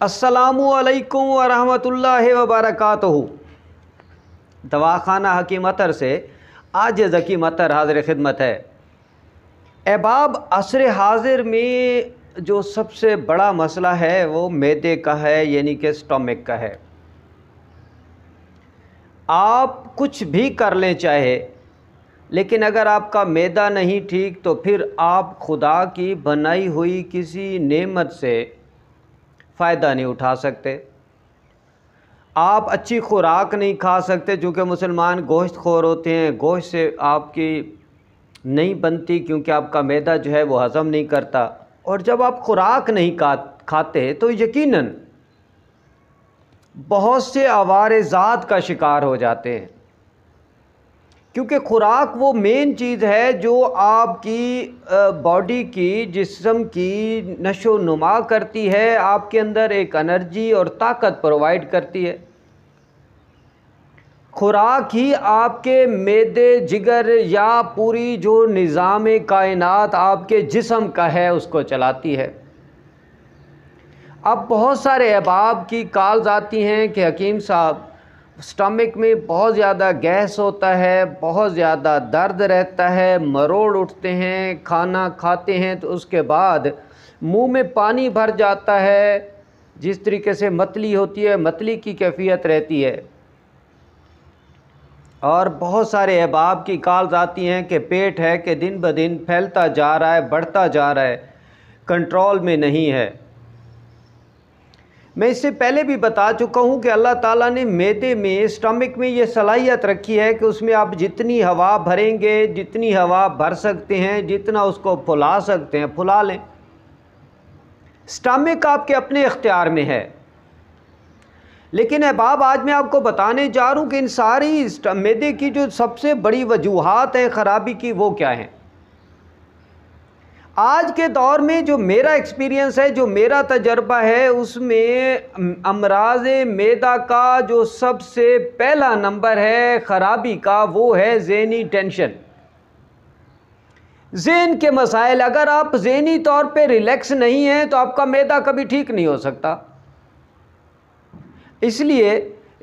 अस्सलामु अलैकुम वरहमतुल्लाहि वबरकातुहू। दवाखाना हकीम अतर से आज हकीम अतर हाज़िर खिदमत है। अहबाब, असर हाज़िर में जो सबसे बड़ा मसला है वो मैदे का है, यानी कि स्टमक का है। आप कुछ भी कर लें चाहे, लेकिन अगर आपका मैदा नहीं ठीक तो फिर आप खुदा की बनाई हुई किसी नेमत से फ़ायदा नहीं उठा सकते। आप अच्छी खुराक नहीं खा सकते, चूँकि मुसलमान गोश्त खोर होते हैं। गोश्त से आपकी नहीं बनती, क्योंकि आपका मैदा जो है वो हज़म नहीं करता। और जब आप खुराक नहीं खाते तो यकीनन बहुत से आवारज़ात का शिकार हो जाते हैं, क्योंकि खुराक वो मेन चीज़ है जो आपकी बॉडी की, जिस्म की नशो नुमा करती है, आपके अंदर एक एनर्जी और ताकत प्रोवाइड करती है। खुराक ही आपके मैदे, जिगर या पूरी जो निज़ाम कायनात आपके जिस्म का है उसको चलाती है। अब बहुत सारे अहबाब की कॉल्स आती हैं कि हकीम साहब, स्टमक में बहुत ज़्यादा गैस होता है, बहुत ज़्यादा दर्द रहता है, मरोड़ उठते हैं, खाना खाते हैं तो उसके बाद मुंह में पानी भर जाता है, जिस तरीके से मतली होती है, मतली की कैफियत रहती है। और बहुत सारे अहबाब की कॉल्स आती हैं कि पेट है कि दिन ब दिन फैलता जा रहा है, बढ़ता जा रहा है, कंट्रोल में नहीं है। मैं इससे पहले भी बता चुका हूँ कि अल्लाह ताला ने मैदे में, स्टमक में ये सलाहियत रखी है कि उसमें आप जितनी हवा भरेंगे, जितनी हवा भर सकते हैं, जितना उसको फुला सकते हैं फुला लें। स्टमक आपके अपने इख्तियार में है। लेकिन अहबाब, आज मैं आपको बताने जा रहा हूँ कि इन सारी मैदे की जो सबसे बड़ी वजूहात हैं ख़राबी की, वो क्या हैं। आज के दौर में जो मेरा एक्सपीरियंस है, जो मेरा तजर्बा है, उसमें अमराज मैदा का जो सबसे पहला नंबर है ख़राबी का, वो है ज़हनी टेंशन, ज़हन के मसाइल। अगर आप ज़हनी तौर पे रिलैक्स नहीं हैं तो आपका मैदा कभी ठीक नहीं हो सकता। इसलिए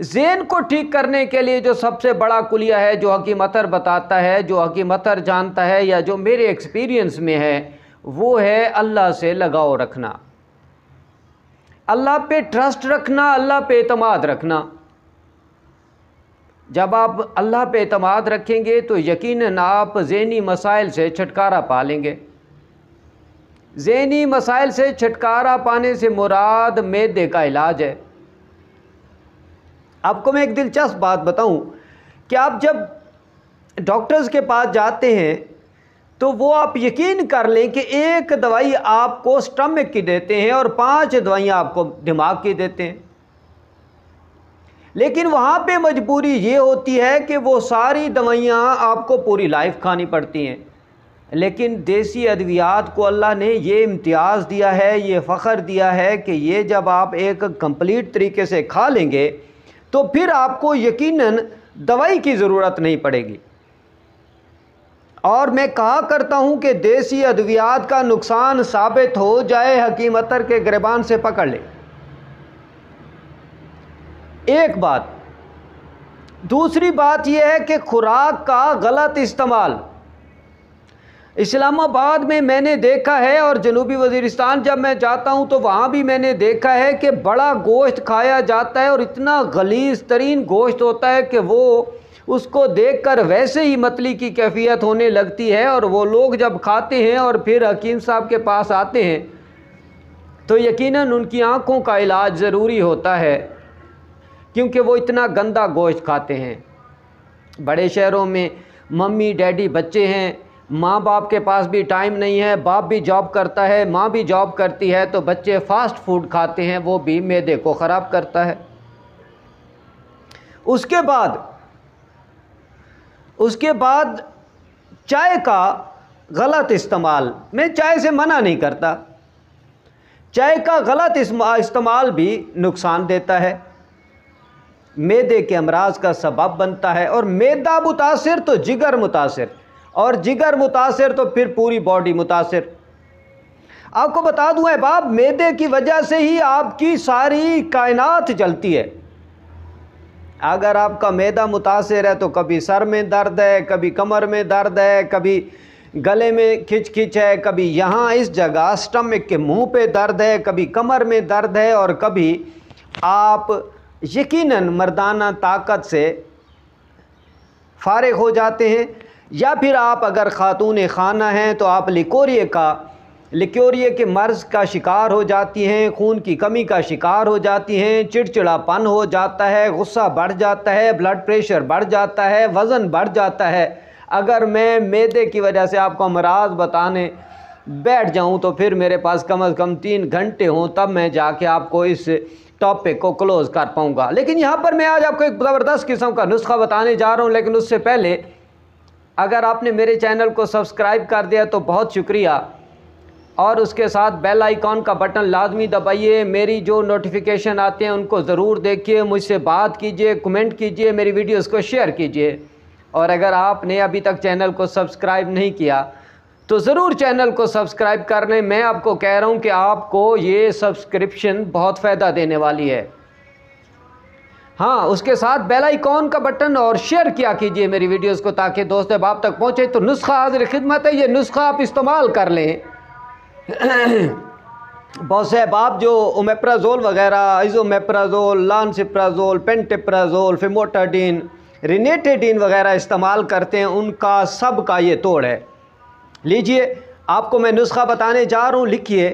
ज़हन को ठीक करने के लिए जो सबसे बड़ा कुलिया है, जो हकीम अतर बताता है, जो हकीम अतर जानता है, या जो मेरे एक्सपीरियंस में है, वो है अल्लाह से लगाव रखना, अल्लाह पे ट्रस्ट रखना, अल्लाह पे एतमाद रखना। जब आप अल्लाह पे एतमाद रखेंगे तो यकीनन आप ज़हनी मसाइल से छुटकारा पा लेंगे। ज़हनी मसाइल से छुटकारा पाने से मुराद मैदे का इलाज है। आपको मैं एक दिलचस्प बात बताऊं कि आप जब डॉक्टर्स के पास जाते हैं तो वो आप यकीन कर लें कि एक दवाई आपको स्टमक की देते हैं और 5 दवाइयाँ आपको दिमाग की देते हैं। लेकिन वहाँ पे मजबूरी ये होती है कि वो सारी दवाइयाँ आपको पूरी लाइफ खानी पड़ती हैं। लेकिन देसी अद्वियात को अल्लाह ने ये इम्तियाज़ दिया है, ये फ़ख्र दिया है कि ये जब आप एक कंप्लीट तरीके से खा लेंगे तो फिर आपको यकीनन दवाई की ज़रूरत नहीं पड़ेगी। और मैं कहा करता हूँ कि देसी अद्वियात का नुकसान साबित हो जाए, हकीम अतर के गिरबान से पकड़ ले। एक बात। दूसरी बात यह है कि खुराक का गलत इस्तेमाल। इस्लामाबाद में मैंने देखा है, और जनूबी वज़ीरिस्तान जब मैं जाता हूँ तो वहाँ भी मैंने देखा है कि बड़ा गोश्त खाया जाता है और इतना गलीज़ तरीन गोश्त होता है कि वो उसको देखकर वैसे ही मतली की कैफियत होने लगती है। और वो लोग जब खाते हैं और फिर हकीम साहब के पास आते हैं तो यकीनन उनकी आँखों का इलाज ज़रूरी होता है, क्योंकि वो इतना गंदा गोश्त खाते हैं। बड़े शहरों में मम्मी डैडी बच्चे हैं, माँ बाप के पास भी टाइम नहीं है, बाप भी जॉब करता है, माँ भी जॉब करती है, तो बच्चे फ़ास्ट फूड खाते हैं, वो भी मैदे को ख़राब करता है। उसके बाद चाय का गलत इस्तेमाल। मैं चाय से मना नहीं करता, चाय का गलत इस्तेमाल भी नुकसान देता है, मैदे के अमराज का सबब बनता है। और मैदा मुतासिर तो जिगर मुतासिर, और जिगर मुतासिर तो फिर पूरी बॉडी मुतासिर। आपको बता दूं अहबाब, मैदे की वजह से ही आपकी सारी कायनात जलती है। अगर आपका मैदा मुतासिर है तो कभी सर में दर्द है, कभी कमर में दर्द है, कभी गले में खिंच है, कभी यहाँ इस जगह स्टमक के मुंह पे दर्द है, कभी कमर में दर्द है, और कभी आप यकीनन मर्दाना ताकत से फारिग हो जाते हैं। या फिर आप अगर खातून खाना हैं तो आप लिकोरिए के मर्ज़ का शिकार हो जाती हैं, खून की कमी का शिकार हो जाती हैं, चिड़चिड़ापन हो जाता है, गुस्सा बढ़ जाता है, ब्लड प्रेशर बढ़ जाता है, वज़न बढ़ जाता है। अगर मैं मैदे की वजह से आपको अमराज बताने बैठ जाऊं तो फिर मेरे पास कम से कम 3 घंटे हों, तब मैं जाके आपको इस टॉपिक को क्लोज़ कर पाऊंगा। लेकिन यहाँ पर मैं आज आपको एक ज़बरदस्त किस्म का नुस्खा बताने जा रहा हूँ। लेकिन उससे पहले अगर आपने मेरे चैनल को सब्सक्राइब कर दिया तो बहुत शुक्रिया, और उसके साथ बेल आइकॉन का बटन लाजमी दबाइए। मेरी जो नोटिफिकेशन आते हैं उनको ज़रूर देखिए, मुझसे बात कीजिए, कमेंट कीजिए, मेरी वीडियोस को शेयर कीजिए। और अगर आपने अभी तक चैनल को सब्सक्राइब नहीं किया तो ज़रूर चैनल को सब्सक्राइब कर लें। मैं आपको कह रहा हूँ कि आपको ये सब्सक्रिप्शन बहुत फ़ायदा देने वाली है। हाँ, उसके साथ बेल आइकॉन का बटन और शेयर किया कीजिए मेरी वीडियोस को, ताकि दोस्त अहबाब तक पहुँचे। तो नुस्खा हाज़िर खिदमत है, ये नुस्खा आप इस्तेमाल कर लें। बहुत से अहबाब जो ओमेप्राज़ोल वगैरह, इज़ोमेप्राज़ोल, लांसिप्राज़ोल, पेंटेप्राज़ोल, फेमोटाडीन, रिनेटेडीन वगैरह इस्तेमाल करते हैं, उनका सब का ये तोड़ है। लीजिए, आपको मैं नुस्खा बताने जा रहा हूँ, लिखिए।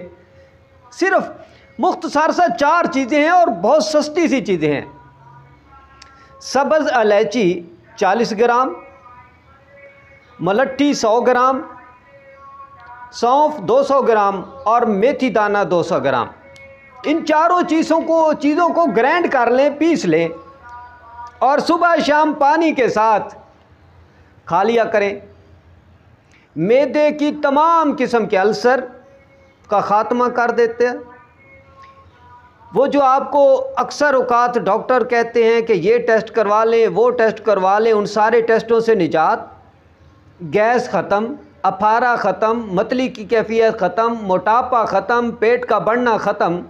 सिर्फ मुख्तसर सा 4 चीज़ें हैं और बहुत सस्ती सी चीज़ें हैं। सब्ज़ इलायची 40 ग्राम, मलट्ठी 100 ग्राम, सौंफ 200 ग्राम और मेथी दाना 200 ग्राम। इन चारों चीज़ों को ग्राइंड कर लें, पीस लें, और सुबह शाम पानी के साथ खा लिया करें। मैदे की तमाम किस्म के अल्सर का ख़ात्मा कर देते हैं। वो जो आपको अक्सर औकात डॉक्टर कहते हैं कि ये टेस्ट करवा लें, वो टेस्ट करवा लें, उन सारे टेस्टों से निजात, गैस ख़त्म, अफारा ख़त्म, मतली की कैफियत ख़त्म, मोटापा ख़त्म, पेट का बढ़ना ख़त्म,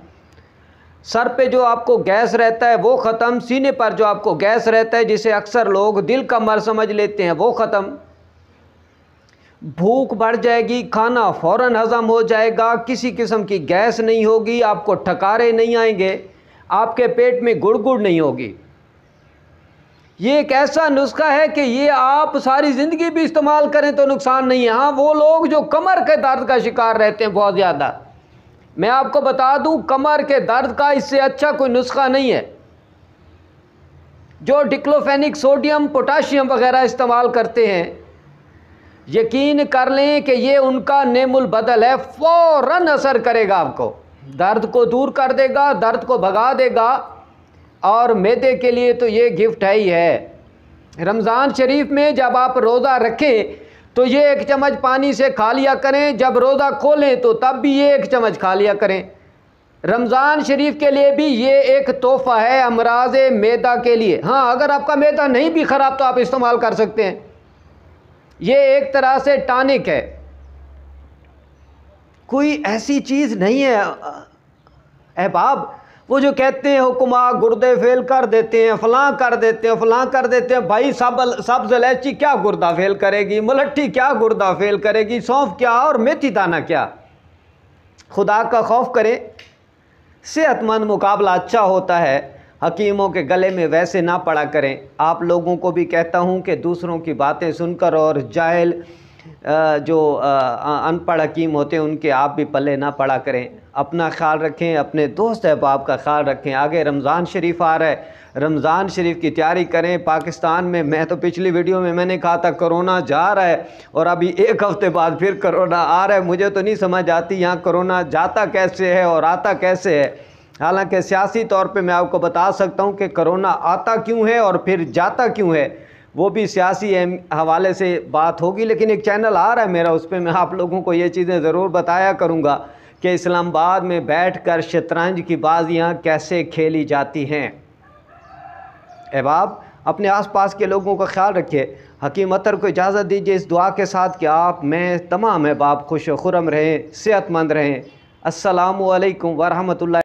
सर पे जो आपको गैस रहता है वो ख़त्म, सीने पर जो आपको गैस रहता है जिसे अक्सर लोग दिल का मर्ज़ समझ लेते हैं वो ख़त्म। भूख बढ़ जाएगी, खाना फ़ौरन हज़म हो जाएगा, किसी किस्म की गैस नहीं होगी, आपको ठकारे नहीं आएंगे, आपके पेट में गुड़गुड़ नहीं होगी। ये एक ऐसा नुस्खा है कि ये आप सारी ज़िंदगी भी इस्तेमाल करें तो नुकसान नहीं है। हाँ, वो लोग जो कमर के दर्द का शिकार रहते हैं बहुत ज़्यादा, मैं आपको बता दूं, कमर के दर्द का इससे अच्छा कोई नुस्खा नहीं है। जो डिक्लोफेनिक सोडियम पोटाशियम वगैरह इस्तेमाल करते हैं, यकीन कर लें कि ये उनका नेमुल बदल है, फ़ौरन असर करेगा, आपको दर्द को दूर कर देगा, दर्द को भगा देगा। और मैदे के लिए तो ये गिफ्ट है ही है। रमज़ान शरीफ में जब आप रोज़ा रखें तो ये 1 चम्मच पानी से खा लिया करें, जब रोज़ा खोलें तो तब भी ये 1 चम्मच खा लिया करें। रमज़ान शरीफ के लिए भी ये एक तोहफ़ा है अमराज मैदा के लिए। हाँ, अगर आपका मैदा नहीं भी ख़राब तो आप इस्तेमाल कर सकते हैं। ये एक तरह से टॉनिक है, कोई ऐसी चीज़ नहीं है। अहबाब वो जो कहते हैं हुक्मा गुर्दे फेल कर देते हैं, फ़लाँ कर देते हैं, फ़लाँ कर देते हैं, भाई सब्ज़ इलायची क्या गुर्दा फेल करेगी, मलट्ठी क्या गुर्दा फेल करेगी, सौंफ क्या और मेथी दाना क्या। खुदा का खौफ करें, सेहतमंद मुकाबला अच्छा होता है। हकीमों के गले में वैसे ना पड़ा करें। आप लोगों को भी कहता हूँ कि दूसरों की बातें सुनकर और जाहिल जो अनपढ़ हकीम होते हैं उनके आप भी पल्ले ना पड़ा करें। अपना ख्याल रखें, अपने दोस्त अहबाब का ख्याल रखें। आगे रमज़ान शरीफ आ रहा है, रमज़ान शरीफ की तैयारी करें। पाकिस्तान में, मैं तो पिछली वीडियो में मैंने कहा था कोरोना जा रहा है और अभी 1 हफ़्ते बाद फिर कोरोना आ रहा है। मुझे तो नहीं समझ आती यहाँ कोरोना जाता कैसे है और आता कैसे है। हालांकि सियासी तौर पे मैं आपको बता सकता हूँ कि कोरोना आता क्यों है और फिर जाता क्यों है, वो भी सियासी हवाले से बात होगी। लेकिन एक चैनल आ रहा है मेरा, उस पर मैं आप लोगों को ये चीज़ें ज़रूर बताया करूँगा कि इस्लामाबाद में बैठकर शतरंज की बाजियाँ कैसे खेली जाती हैं। अहबाब अपने आसपास के लोगों का ख्याल रखिए। हकीम अतर को इजाज़त दीजिए इस दुआ के साथ कि आप, मैं, तमाम अहबाब खुश व खुर्रम रहें, सेहतमंद रहें। السلام علیکم ورحمۃ اللہ